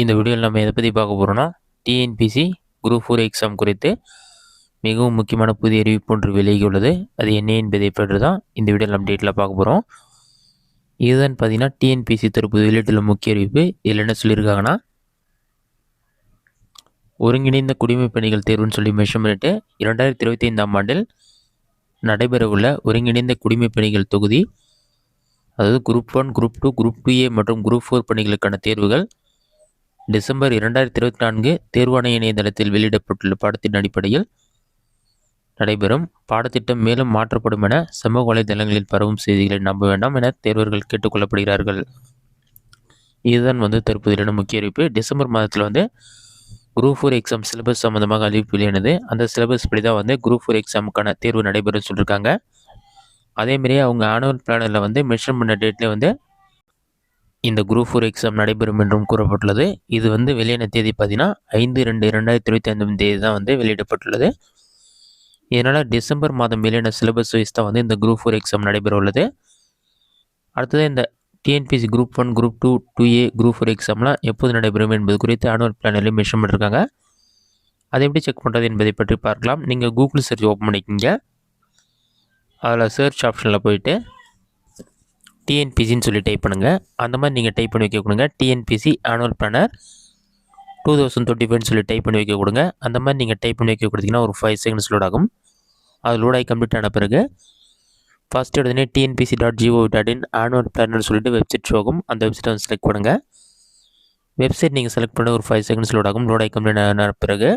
இந்த வீடியோவில் நம்ம எதை பற்றி பார்க்க போகிறோம்னா டிஎன்பிசி குரூப் 4 எக்ஸாம் குறித்து மிகவும் முக்கியமான புதிய அறிவிப்பு ஒன்று வெளியாகி உள்ளது. அது என்ன என்பதை பற்றி தான் இந்த வீடியோவில் நம்ம டீட்டெயிலாக பார்க்க போகிறோம். இதுதான் பார்த்தீங்கன்னா டிஎன்பிசி தரப்பு வெளியிட்டுள்ள முக்கிய அறிவிப்பு. இதில் என்ன சொல்லியிருக்காங்கன்னா, ஒருங்கிணைந்த குடிமைப் பணிகள் தேர்வுன்னு சொல்லி மென்ஷன் பண்ணிட்டு 2025ஆம் ஆண்டில் நடைபெறவுள்ள ஒருங்கிணைந்த குடிமைப் பணிகள் தொகுதி, அதாவது குரூப் 1, குரூப் 2, குரூப் 2A மற்றும் குரூப் 4 பணிகளுக்கான தேர்வுகள் டிசம்பர் 2024 தேர்வாணைய இணையதளத்தில் வெளியிடப்பட்டுள்ள பாடத்தின் அடிப்படையில் நடைபெறும். பாடத்திட்டம் மேலும் மாற்றப்படும் என சமூக வலைதளங்களில் பரவும் செய்திகளை நம்ப வேண்டாம் என தேர்வர்கள் கேட்டுக்கொள்ளப்படுகிறார்கள். இதுதான் தற்போதைய முக்கிய அறிவிப்பு. டிசம்பர் மாதத்தில் குரூப் 4 எக்ஸாம் சிலபஸ் சம்மந்தமாக அறிவிப்பு வெளியானது. அந்த சிலபஸ் படி தான் குரூப் 4 எக்ஸாமுக்கான தேர்வு நடைபெறும் சொல்லியிருக்காங்க. அதேமாரியே அவங்க ஆனுவல் பிளானரில் மென்ஷன் பண்ண டேட்லேயே இந்த குரூப் 4 எக்ஸாம் நடைபெறும் என்றும் கூறப்பட்டுள்ளது. இது வெளியான தேதி பார்த்தீங்கன்னா 5/2/2025 தேதி தான் வெளியிடப்பட்டுள்ளது. இதனால் டிசம்பர் மாதம் வெளியான சிலபஸ் வைஸ் தான் இந்த குரூப் 4 எக்ஸாம் நடைபெற உள்ளது. அடுத்தது இந்த TNPSC group 1, group 2, 2A, group 4 எக்ஸாம்லாம் எப்போது நடைபெறும் என்பது குறித்து ஆனுவல் பிளானில் மென்ஷன் பண்ணியிருக்காங்க. அதை எப்படி செக் பண்ணுறது என்பதை பற்றி பார்க்கலாம். நீங்கள் கூகுள் சர்ச் ஓப்பன் பண்ணிக்கிங்க. அதில் சர்ச் ஆப்ஷனில் போயிட்டு டிஎன்பிசின்னு சொல்லி டைப் பண்ணுங்கள். அந்த மாதிரி நீங்கள் டைப் பண்ணி வைக்க கொடுங்க. டிஎன்பிசி ஆனுவல் பிளானர் 2025 சொல்லி டைப் பண்ணி வைக்க கொடுங்க. அந்த மாதிரி நீங்கள் டைப் பண்ணி வைக்க கொடுத்தீங்கன்னா ஒரு 5 செகண்ட்ஸ் லோட் ஆகும். அது லோட் ஆகி கம்ப்ளீட் ஆன பிறகு ஃபஸ்ட்டு உடனே tnpc.gov.in ஆனுவல் பிளானர் சொல்லிட்டு வெப்சைட் ஆகும். அந்த வெப்சைட்டை செலக்ட் பண்ணுங்கள். வெப்சைட் நீங்கள் செலக்ட் பண்ண ஒரு 5 செகண்ட்ஸ் லோட் ஆகும். லோட் ஆகி கம்ப்ளீட் ஆன பிறகு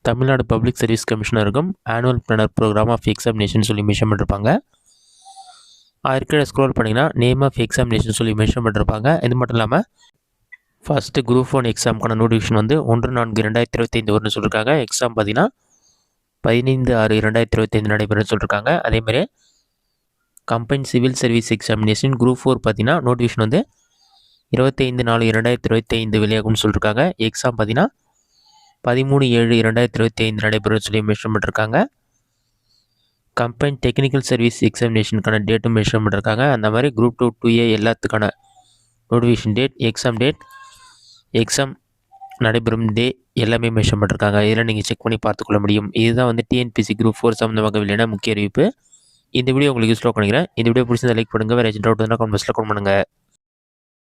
தமிழ்நாடு பப்ளிக் சர்வீஸ் கமிஷனருக்கும் annual planner programme of examination சொல்லி மென்ஷன் பண்ணியிருப்பாங்க. இருக்கிற ஸ்க்ரோல் பண்ணிங்கன்னா நேம் ஆஃப் எக்ஸாமினேஷன் சொல்லி மென்ஷன் பண்ணியிருப்பாங்க. இது மட்டும் இல்லாமல் ஃபஸ்ட்டு குரூப் 1 எக்ஸாமுக்கான நோட்டிஃபிகேஷன் 1/4/2025 வரும்னு சொல்லியிருக்காங்க. எக்ஸாம் பார்த்தீங்கன்னா 15/6/2025 நடைபெறும்னு சொல்லியிருக்காங்க. அதேமாதிரி combine civil service examination group 4 பார்த்தீங்கன்னா நோட்டிஃபிகேஷன் 25/4/2025 வெளியாகும்னு சொல்லியிருக்காங்க. எக்ஸாம் பார்த்தீங்கன்னா 13/7/2025 நடைபெறும்னு சொல்லி மென்ஷன் பண்ணியிருக்காங்க. கம்பைன் டெக்னிக்கல் சர்வீஸ் எக்ஸாமினேஷனுக்கான டேட்டும் மென்ஷன் பண்ணியிருக்காங்க. அந்த மாதிரி குரூப் 2, 2A எல்லாத்துக்கான notification date, exam date, exam நடைபெறும் டே எல்லாமே மென்ஷன் பண்ணியிருக்காங்க. இதெல்லாம் நீங்கள் செக் பண்ணி பார்த்துக்கொள்ள முடியும். இதுதான் டிஎன்பிசி குரூப் 4 சம்மந்தமாக வெளியான முக்கிய அறிவிப்பு. இந்த வீடியோ உங்களுக்கு யூஸ்ஃபுல்லாக நினைக்கிறேன். இந்த வீடியோ பிடிச்சிருந்தா லைக் பண்ணுங்கள். வேறு ஏதாச்சும் டவுட் இருந்தால் கமெண்ட் பாக்ஸில் கமெண்ட் பண்ணுங்கள்.